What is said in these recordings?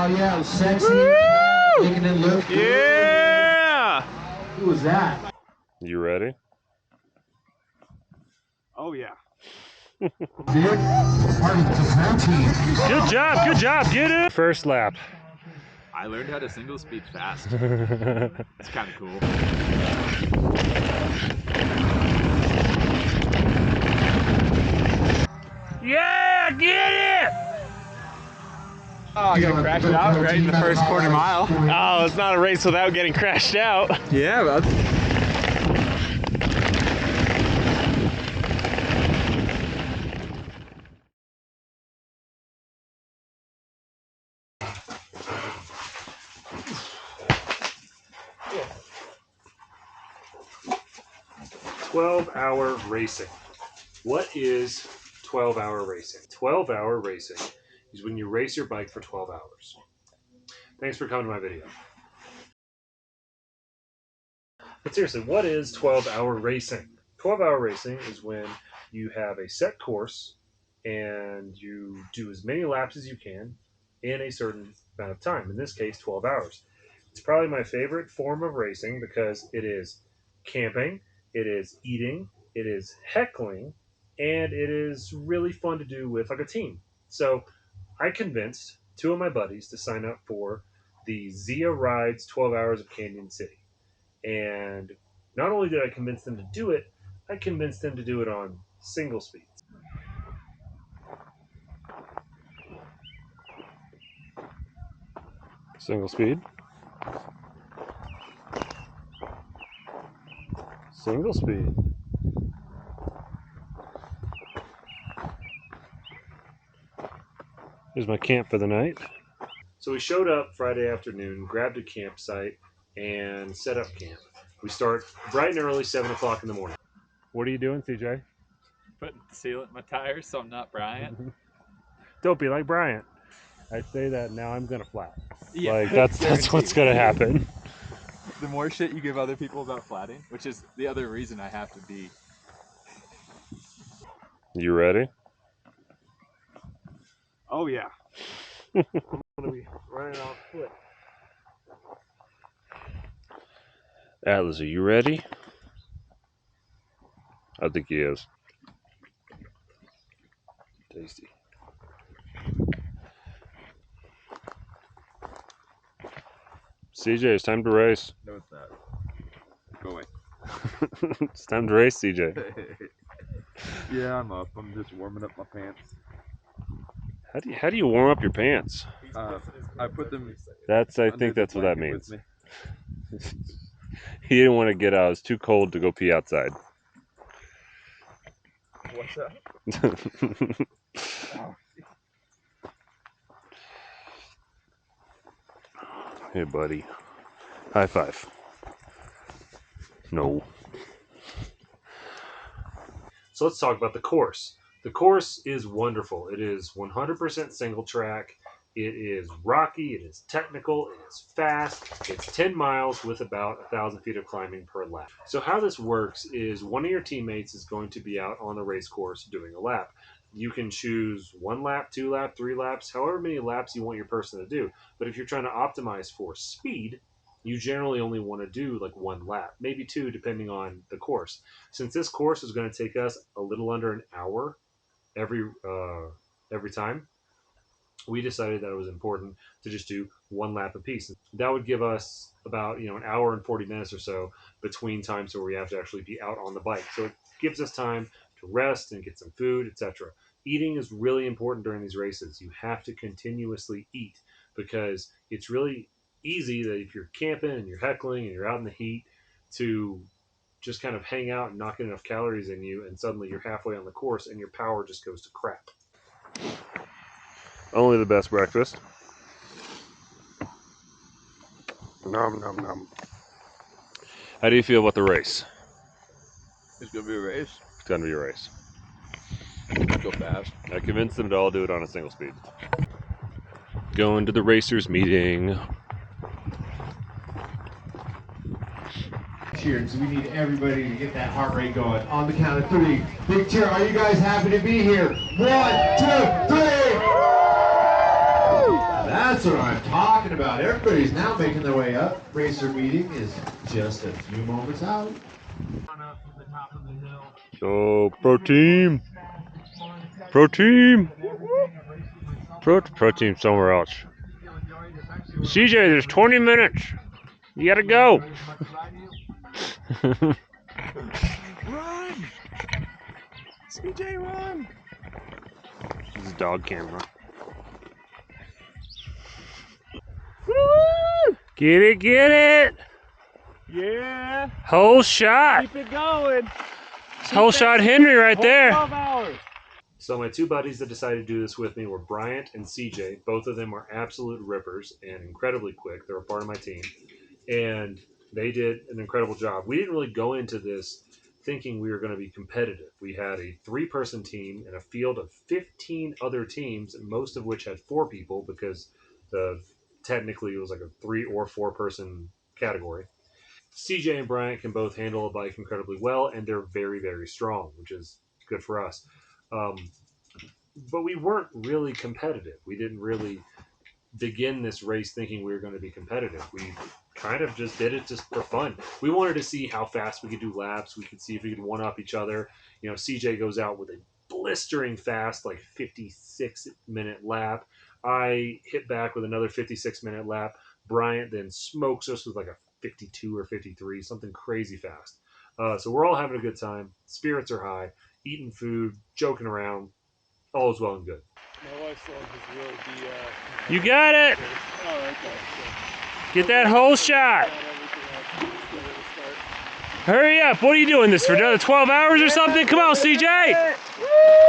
Oh yeah, it was sexy. Making it look good. Yeah! Who was that? You ready? Oh yeah. Good job, get it! First lap. I learned how to single speed fast. It's kind of cool. Yeah, get it! Oh, I got crashed out right in the first quarter mile. Oh, it's not a race without getting crashed out. Yeah, but 12-hour racing. What is 12-hour racing? 12-hour racing is when you race your bike for 12 hours. Thanks for coming to my video. But seriously, what is 12-hour racing? 12-hour racing is when you have a set course and you do as many laps as you can in a certain amount of time. In this case, 12 hours. It's probably my favorite form of racing because it is camping, it is eating, it is heckling, and it is really fun to do with like a team. So I convinced two of my buddies to sign up for the Zia Rides 12 Hours of Canyon City. And not only did I convince them to do it, I convinced them to do it on single speeds. Single speed. Single speed. Here's my camp for the night. So we showed up Friday afternoon, grabbed a campsite, and set up camp. We start bright and early, 7 o'clock in the morning. What are you doing, CJ? putting sealant in my tires so I'm not Bryant. Don't be like Bryant. I say that now I'm gonna flat. Yeah, like that's what's gonna happen. The more shit you give other people about flatting, which is the other reason I have to be. You ready? Oh yeah. I'm gonna be running off foot. Atlas, are you ready? I think he is. Tasty. CJ, it's time to race. No, it's not. Go away. It's time to race, CJ. Yeah, I'm up. I'm just warming up my pants. How do you warm up your pants? I put them. I think that's what that means. He didn't want to get out. It's too cold to go pee outside. What's up? Oh. Hey, buddy. High five. No. So let's talk about the course. The course is wonderful. It is 100% single track. It is rocky. It is technical. It is fast. It's 10 miles with about 1,000 feet of climbing per lap. So how this works is one of your teammates is going to be out on the race course doing a lap. You can choose 1 lap, 2 lap, 3 laps, however many laps you want your person to do. But if you're trying to optimize for speed, you generally only want to do like 1 lap, maybe 2, depending on the course. Since this course is going to take us a little under an hour every time, we decided that it was important to just do 1 lap apiece. That would give us about an hour and 40 minutes or so between times where we have to actually be out on the bike. So it gives us time to rest and get some food, etc. Eating is really important during these races. You have to continuously eat because it's really easy that if you're camping and you're heckling and you're out in the heat to just kind of hang out and not get enough calories in you, and suddenly you're halfway on the course and your power just goes to crap. Only the best breakfast. Nom nom nom. How do you feel about the race? It's gonna be a race. It's gonna be a race. Go fast. I convinced them to all do it on a single speed. Going to the racers meeting. Cheers. We need everybody to get that heart rate going. On the count of 3. Big cheer. Are you guys happy to be here? 1, 2, 3. That's That's what I'm talking about. Everybody's now making their way up. Racer meeting is just a few moments out. So, pro team. Pro team. Pro team somewhere else. CJ, there's 20 minutes. You gotta go. Run! CJ, run! This is dog camera. Woo! Get it, get it. Yeah! Whole shot. Keep it going! Whole shot Henry right there. 12 hours! So my two buddies that decided to do this with me were Bryant and CJ. Both of them are absolute rippers and incredibly quick. They're a part of my team. And they did an incredible job. We didn't really go into this thinking we were going to be competitive. We had a 3-person team and a field of 15 other teams, most of which had 4 people because technically it was like a 3 or 4-person category. CJ and Bryant can both handle a bike incredibly well, and they're very, very strong, which is good for us. But we weren't really competitive. We didn't really begin this race thinking we were going to be competitive. We kind of just did it just for fun. We wanted to see how fast we could do laps. We could see if we could one-up each other. You know, CJ goes out with a blistering fast, like 56-minute lap. I hit back with another 56-minute lap. Bryant then smokes us with like a 52 or 53, something crazy fast. So we're all having a good time. Spirits are high, eating food, joking around. All is well and good. My wife's son is really the... You got it! Oh, okay. Get that whole shot! Hurry up! What are you doing this for another 12 hours or something? Come on, CJ!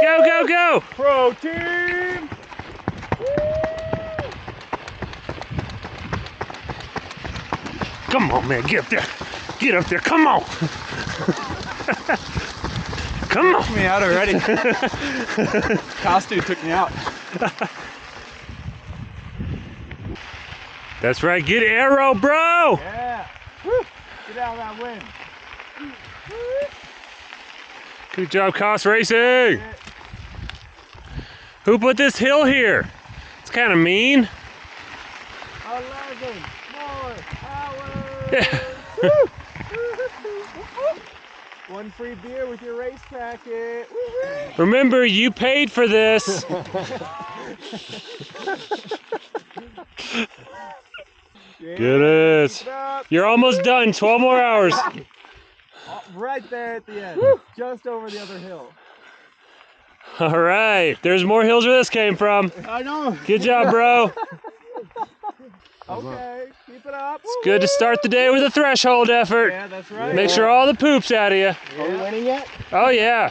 Go, go, go! Pro team! Come on, man, get up there! Get up there, come on! Come on! Took me out already. Costume took me out. That's right, get arrow, bro! Yeah! Woo! Get out of that wind. Good job, Cost Racing! Who put this hill here? It's kind of mean. 11 more hours! One free beer with your race packet. Remember, you paid for this. Get it. You're almost done. 12 more hours. Right there at the end. Just over the other hill. All right. There's more hills where this came from. I know. Good job, bro. Okay, keep it up. It's good to start the day with a threshold effort. Yeah, that's right. Make sure all the poop's out of you. Are we winning yet? Oh, yeah.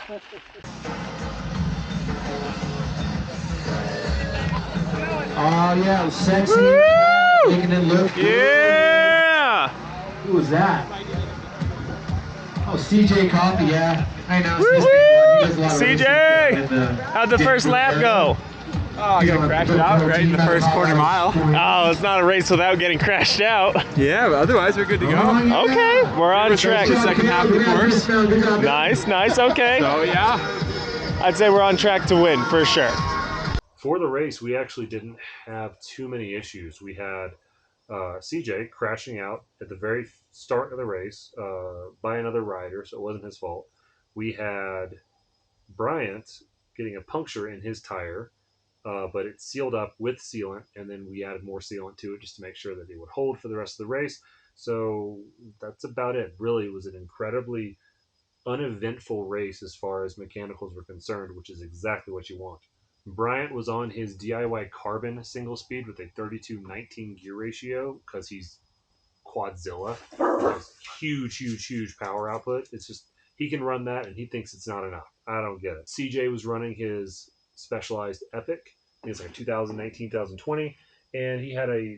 Oh, yeah, sexy. Making it look good. Yeah. Who was that? Oh, CJ Coffee, yeah. I know. CJ! How'd the first lap go? Oh, I got crashed out right in the first quarter mile. Oh, it's not a race without getting crashed out. Yeah, but otherwise we're good to go. Okay, we're on track. The second half of the course. Nice, nice, okay. So yeah. I'd say we're on track to win, for sure. For the race, we actually didn't have too many issues. We had CJ crashing out at the very start of the race by another rider, so it wasn't his fault. We had Bryant getting a puncture in his tire, but it sealed up with sealant, and then we added more sealant to it just to make sure that it would hold for the rest of the race. So that's about it. Really, it was an incredibly uneventful race as far as mechanicals were concerned, which is exactly what you want. Bryant was on his DIY carbon single speed with a 32-19 gear ratio because he's Quadzilla. He has huge power output. It's just, he can run that and he thinks it's not enough. I don't get it. CJ was running his Specialized Epic. It's like a 2019-2020, and he had a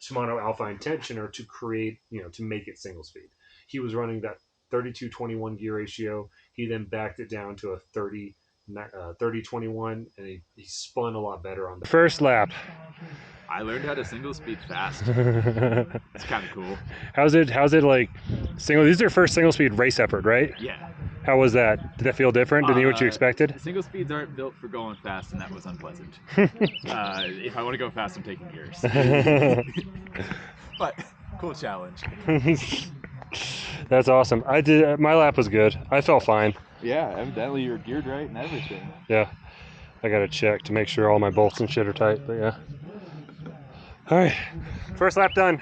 Shimano Alpine tensioner to create, to make it single speed. He was running that 32-21 gear ratio. He then backed it down to a 30-21, and he spun a lot better on the first lap. I learned how to single speed fast. It's kind of cool. How's it like single? This is your first single speed race effort, right? Yeah. How was that? Did that feel different than what you expected? Single speeds aren't built for going fast, and that was unpleasant. If I want to go fast, I'm taking gears. But cool challenge. That's awesome. I did. My lap was good. I felt fine. Yeah, evidently you're geared right and everything. Yeah. I gotta check to make sure all my bolts and shit are tight, but yeah. All right. First lap done.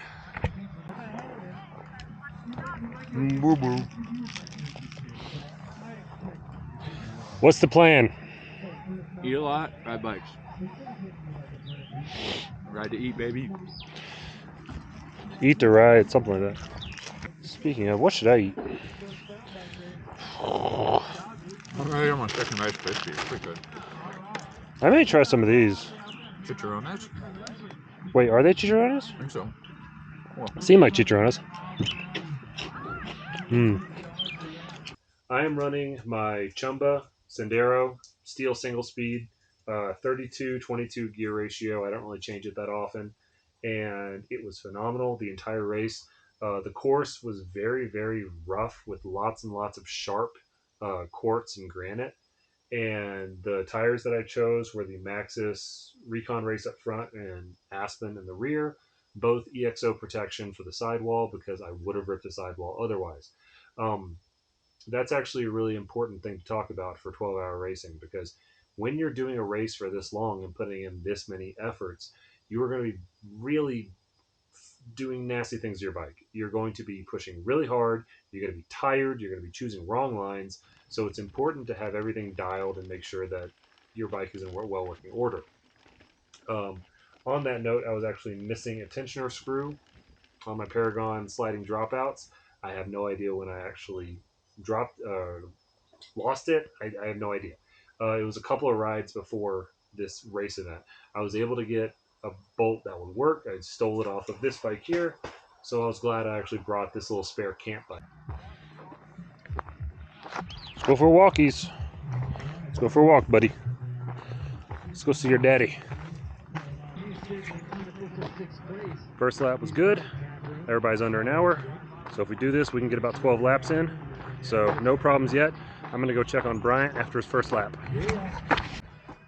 What's the plan? Eat a lot, ride bikes. Ride to eat, baby. Eat to ride, something like that. Speaking of, what should I eat? I'm on chicken rice crispy. It's pretty good. I may try some of these. Chicharrones? Wait, are they chicharrones? I think so. Well. Seem like chicharrones. I am running my Chumba Sendero steel single speed, 32-22 gear ratio. I don't really change it that often, and it was phenomenal the entire race. The course was very, very rough with lots and lots of sharp quartz and granite. And the tires that I chose were the Maxxis Recon Race up front and Aspen in the rear, both EXO protection for the sidewall because I would have ripped the sidewall otherwise. That's actually a really important thing to talk about for 12-hour racing because when you're doing a race for this long and putting in this many efforts, you are going to be really doing nasty things to your bike. You're going to be pushing really hard. You're going to be tired. You're going to be choosing wrong lines. So it's important to have everything dialed and make sure that your bike is in well working order. On that note, I was actually missing a tensioner screw on my Paragon sliding dropouts. I have no idea when I actually lost it. I have no idea. It was a couple of rides before this race event. I was able to get a bolt that would work. I stole it off of this bike here, so I was glad I actually brought this little spare camp bike. Let's go for walkies. Let's go for a walk, buddy. Let's go see your daddy. First lap was good. Everybody's under an hour. So if we do this, we can get about 12 laps in. So no problems yet. I'm going to go check on Bryant after his first lap.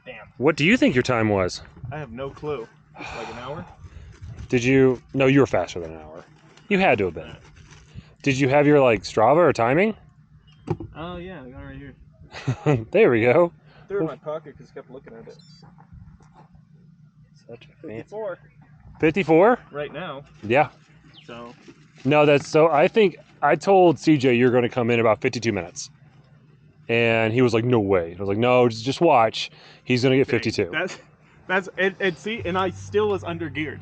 Damn. What do you think your time was? I have no clue. Like an hour? Did you? No, you were faster than an hour. You had to have been. Did you have your Strava or timing? Oh yeah, I got it right here. There we go. Threw it in my pocket because I kept looking at it. Such a fancy. 54 54? right now. Yeah. So. No, that's so. I think I told CJ you're going to come in about 52 minutes, and he was like, "No way." I was like, "No, just watch. He's going to get 52." That's and see, and I still was under geared.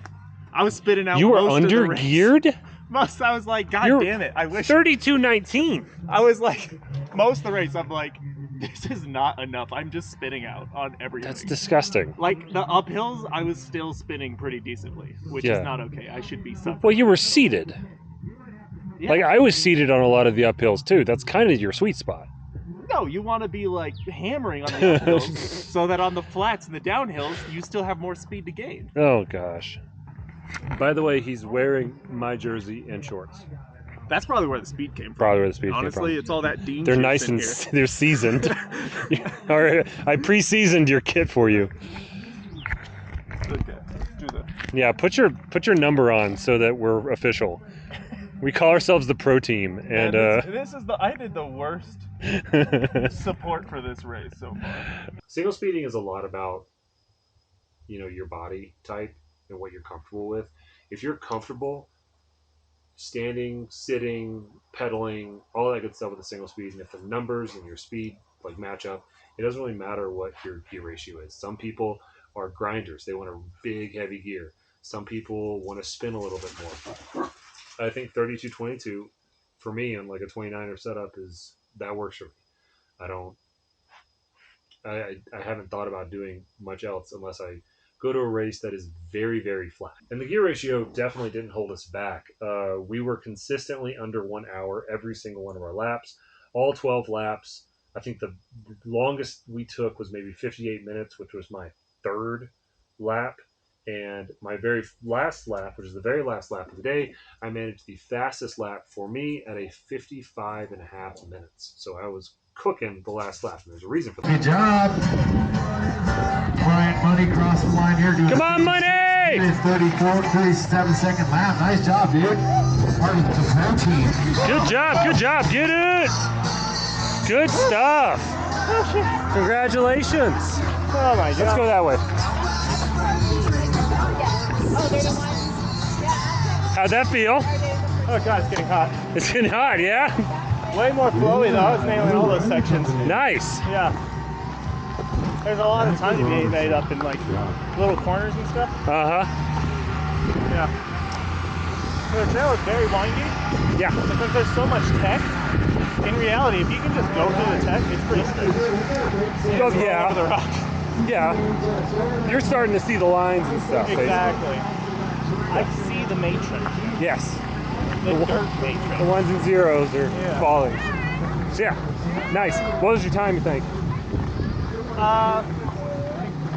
I was spitting out. You were most under of the race. Geared? Most. I was like, God damn it! I wish. 32:19. I was like, most of the race, I'm like, this is not enough. I'm just spinning out on everything. That's disgusting. Like the uphills, I was still spinning pretty decently, which is not okay. I should be suffering. Well, you were seated. Yeah. Like I was seated on a lot of the uphills too. That's kind of your sweet spot. No, you want to be like hammering on the uphills so that on the flats and the downhills, you still have more speed to gain. Oh gosh. By the way, he's wearing my jersey and shorts. That's probably where the speed came from. Probably where the speed Honestly, came from. it's all that Dean. They're nice and they're seasoned. All right, I pre-seasoned your kit for you. Okay, do that. Yeah, put your number on so that we're official. We call ourselves the Pro Team, and this is I did the worst support for this race so far. Single speeding is a lot about your body type and what you're comfortable with. If you're comfortable standing, sitting, pedaling, all that good stuff with a single speed, and if the numbers and your speed match up, it doesn't really matter what your gear ratio is. Some people are grinders. They want a big, heavy gear. Some people want to spin a little bit more. I think 32-22 for me on a 29er setup that works for me. I haven't thought about doing much else unless I go to a race that is very, very flat. And the gear ratio definitely didn't hold us back. We were consistently under 1 hour every single one of our laps. All 12 laps. I think the longest we took was maybe 58 minutes, which was my third lap. And my very last lap, which is the very last lap of the day, I managed the fastest lap for me at a 55.5 minutes. So I was cooking the last lap. And there's a reason for that. Good job. Brian Money crossed the line here. Come on, Money! 37-second lap. Nice job, dude. Part of the pro team. Good job, good job. Get it. Good stuff. Congratulations. Oh my Let's god. go that way. How'd that feel? Oh god, it's getting hot. It's getting hot, yeah? Way more flowy though. I was nailing all those sections. Nice. Yeah. There's a lot of time to be made up in like little corners and stuff. Uh-huh. Yeah. The trail is very windy. Yeah. Because there's so much tech. In reality, if you can just go through the tech, it's pretty smooth. Oh, Over yeah. the rock. Yeah. You're starting to see the lines and stuff. Exactly. I see the matrix. Yes. The dirt matrix. The ones and zeros are Yeah. falling. So yeah. Nice. What was your time, you think?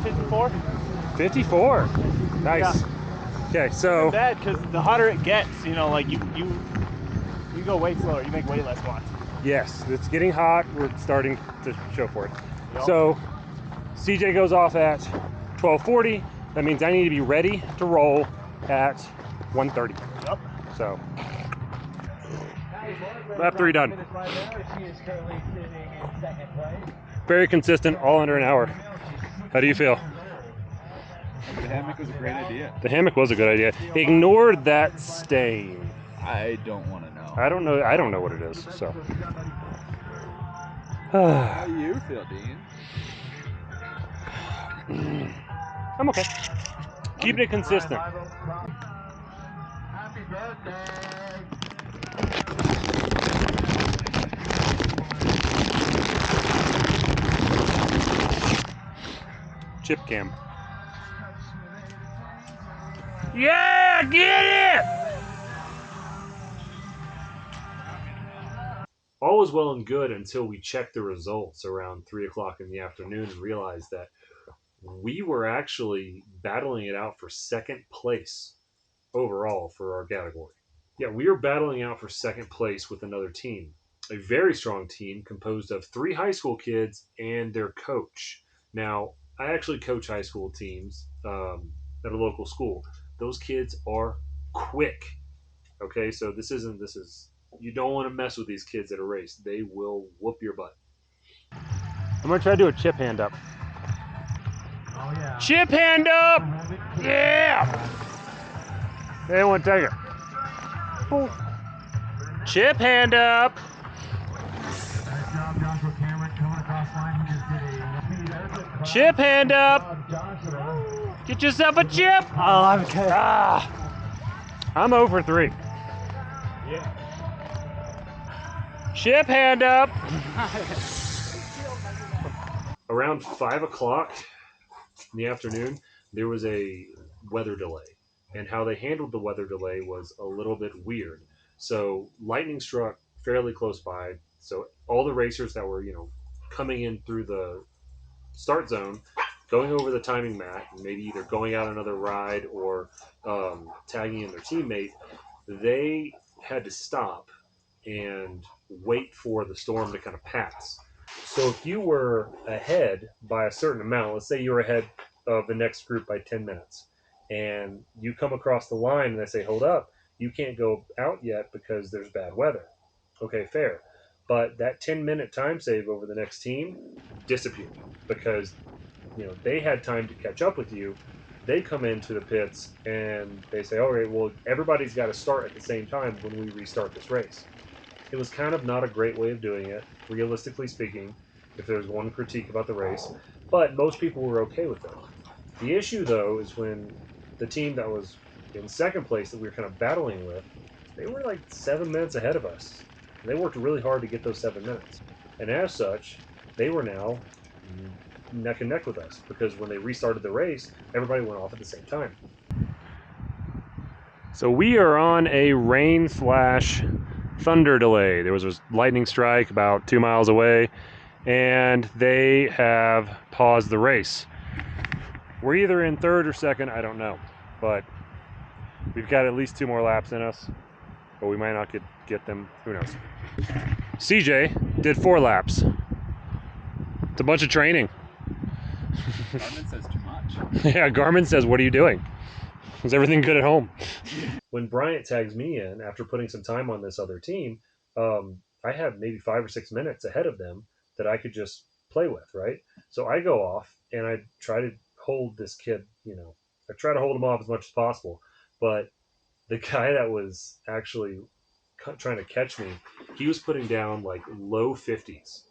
54. 54. Nice. Yeah. Okay, so Bad because the hotter it gets, you know, like you go way slower. You make way less watts. yes, it's getting hot. We're starting to show for it. Yep. So CJ goes off at 12:40. That means I need to be ready to roll at 1:30. Yep. So lap 3 done. Very consistent, all under an hour. How do you feel? The hammock was a great idea. The hammock was a good idea. Ignore that stain. I don't want to know. I don't know. I don't know what it is. So. How do you feel, Dean? I'm okay. Keeping it consistent. Happy birthday. Chip cam. Yeah, get it! All was well and good until we checked the results around 3 o'clock in the afternoon and realized that we were actually battling it out for second place overall for our category. Yeah, we were battling out for second place with another team. A very strong team composed of 3 high school kids and their coach. Now, I actually coach high school teams at a local school. Those kids are quick. Okay, so this is you don't want to mess with these kids at a race. They will whoop your butt. I'm gonna try to do a chip hand up. Oh, yeah. Chip hand up! Yeah! They won't take it. Chip hand up! Nice job, Joshua Cameron, coming across line. He just did a Chip hand up! Get yourself a chip! Oh, I'm okay. Ah! I'm 0 for 3. Yeah. Chip hand up! Around 5 o'clock in the afternoon, there was a weather delay. And how they handled the weather delay was a little bit weird. So lightning struck fairly close by. So all the racers that were, coming in through the start zone, going over the timing mat, maybe either going out another ride or tagging in their teammate, they had to stop and wait for the storm to kind of pass. So if you were ahead by a certain amount, let's say you were ahead of the next group by 10 minutes, and you come across the line and they say, hold up, you can't go out yet because there's bad weather. Okay, fair. But that 10-minute time save over the next team disappeared because they had time to catch up with you. They come into the pits and they say, all right, well, everybody's got to start at the same time when we restart this race. It was kind of not a great way of doing it, realistically speaking, if there's one critique about the race. But most people were okay with it. The issue, though, is when the team that was in second place that we were kind of battling with, they were like 7 minutes ahead of us. And they worked really hard to get those 7 minutes. And as such, they were now neck and neck with us because when they restarted the race, everybody went off at the same time. So we are on a rain/thunder delay. There was a lightning strike about 2 miles away, and they have paused the race. We're either in third or second, I don't know, but we've got at least 2 more laps in us, but we might not get them. Who knows? CJ did 4 laps. It's a bunch of training. Garmin says too much. Yeah, Garmin says, what are you doing? Is everything good at home? When Bryant tags me in after putting some time on this other team, I have maybe 5 or 6 minutes ahead of them that I could just play with, right? So I go off and I try to hold this kid, I try to hold him off as much as possible. But the guy that was actually trying to catch me, he was putting down like low 50s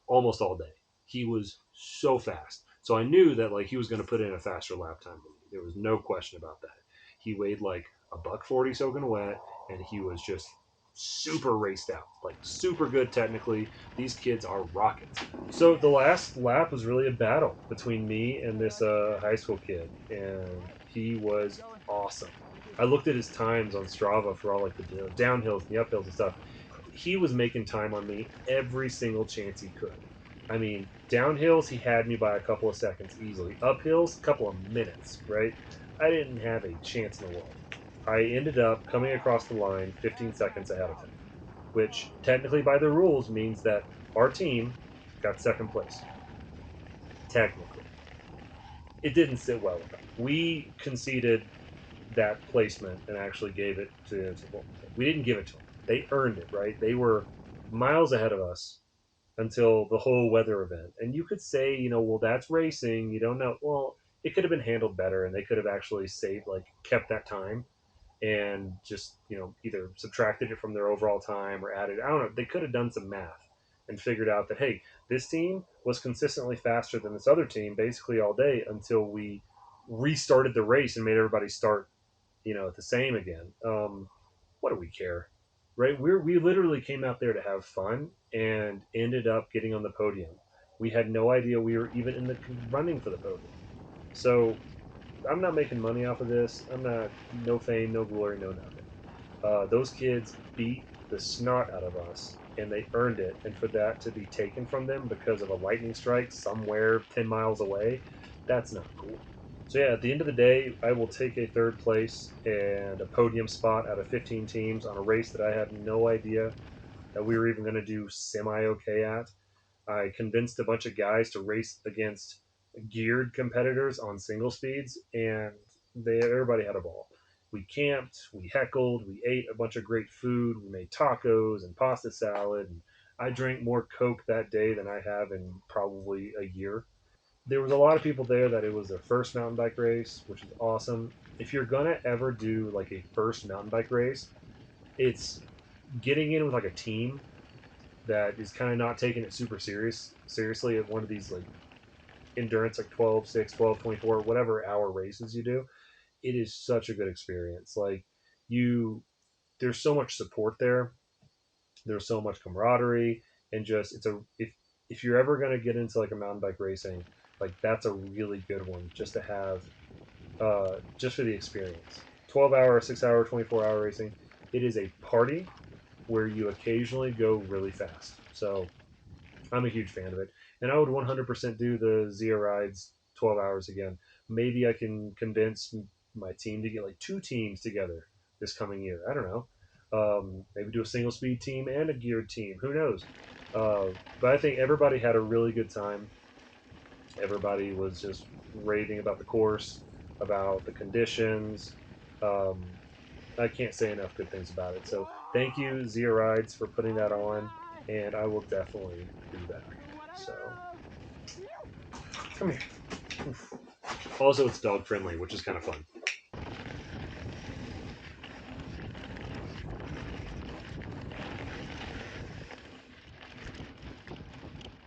almost all day. He was so fast. So I knew that like he was going to put in a faster lap time than me. There was no question about that. He weighed like a $140 soaking wet, and he was just super raced out, like super good technically. These kids are rockets. So the last lap was really a battle between me and this high school kid, and he was awesome. I looked at his times on Strava for all like the downhills and the uphills and stuff. He was making time on me every single chance he could. I mean, downhills, he had me by a couple of seconds easily. Uphills, a couple of minutes, right? I didn't have a chance in the world. I ended up coming across the line 15 seconds ahead of him, which technically by the rules means that our team got second place. Technically. It didn't sit well with them. We conceded that placement and actually gave it to well, we didn't give it to them. They earned it, right? They were miles ahead of us until the whole weather event. And you could say, well, that's racing. You don't know. Well, it could have been handled better, and they could have actually saved, like, kept that time and just, either subtracted it from their overall time or added. I don't know. They could have done some math and figured out that, hey, this team was consistently faster than this other team basically all day until we restarted the race and made everybody start, at the same again. What do we care? Right? We literally came out there to have fun and ended up getting on the podium. We had no idea we were even in the running for the podium. So I'm not making money off of this. I'm not, no fame, no glory, no nothing. Those kids beat the snot out of us and they earned it. And for that to be taken from them because of a lightning strike somewhere 10 miles away, that's not cool. So yeah, at the end of the day, I will take a third place and a podium spot out of 15 teams on a race that I had no idea that we were even going to do semi-okay at. I convinced a bunch of guys to race against geared competitors on single speeds, and everybody had a ball. We camped, we heckled, we ate a bunch of great food, we made tacos and pasta salad, and I drank more Coke that day than I have in probably a year. There was a lot of people there that it was their first mountain bike race, which is awesome. If you're gonna ever do like a first mountain bike race, it's getting in with like a team that is kind of not taking it super seriously at one of these like endurance like 12 6 12 24 whatever hour races you do. It is such a good experience. Like, there's so much support there, there's so much camaraderie, and just if you're ever going to get into like a mountain bike racing, like that's a really good one just to have, just for the experience. 12-hour, 6-hour, 24-hour racing, it is a party where you occasionally go really fast. So I'm a huge fan of it, and I would 100% do the Zia Rides 12 hours again. Maybe I can convince my team to get like 2 teams together this coming year. I don't know. Maybe do a single speed team and a geared team. Who knows? But I think everybody had a really good time. Everybody was just raving about the course, about the conditions. Um, I can't say enough good things about it. So thank you, Zia Rides, for putting that on, and I will definitely be back. So come here. Also, it's dog friendly, which is kind of fun.